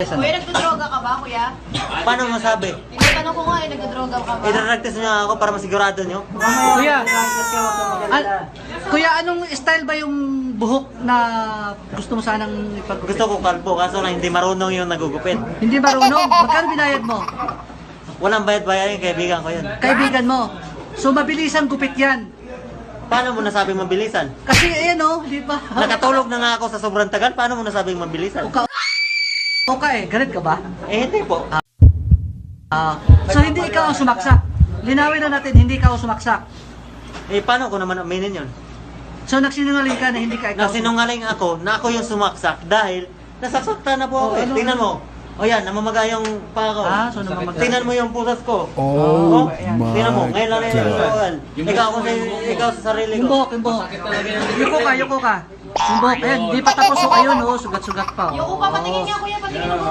Kuya, nagdodroga ka ba, kuya? Paano masabi? Tinatanong ko nga, nagdodroga ka ba? Idaragtas niyo ako para masigurado niyo. Kuya, anong style ba yung buhok na gusto mo sanang ipagupit? Gusto ko kalbo, kaso lang hindi marunong yung nagugupit. Hindi marunong? Magkano binayad mo? Walang bayad-bayad yung kaibigan ko yun. Kaibigan mo. So mabilis ang gupit yan. Paano mo nasabing mabilisan? Kasi ayan o, di ba? Nakatulog na nga ako sa sobrang tagal, paano mo nasabing mabilisan? Okay, galit ka ba? Eh hindi po. So hindi ikaw ang sumaksak. Linawin na natin, hindi ikaw ang sumaksak. Eh paano ko naman aminin yun? So nagsinungaling ka na hindi ka ikaw. Nasinungaling ako na ako yung sumaksak dahil nasasaktan na po ako eh. ano? Tingnan mo. O yan, namamaga yung paa ko. So namamaga. Tingnan mo yung pusas ko. Oh Tingnan mo, ngayon lang my yung God. ikaw sa sarili Yung ko. buhok, yung buhok. Yuko ka. Yung buhok, ayan, di pa tapos o ayun o, sugat-sugat pa. Yung upa, patingin nga, kuya, patingin mo.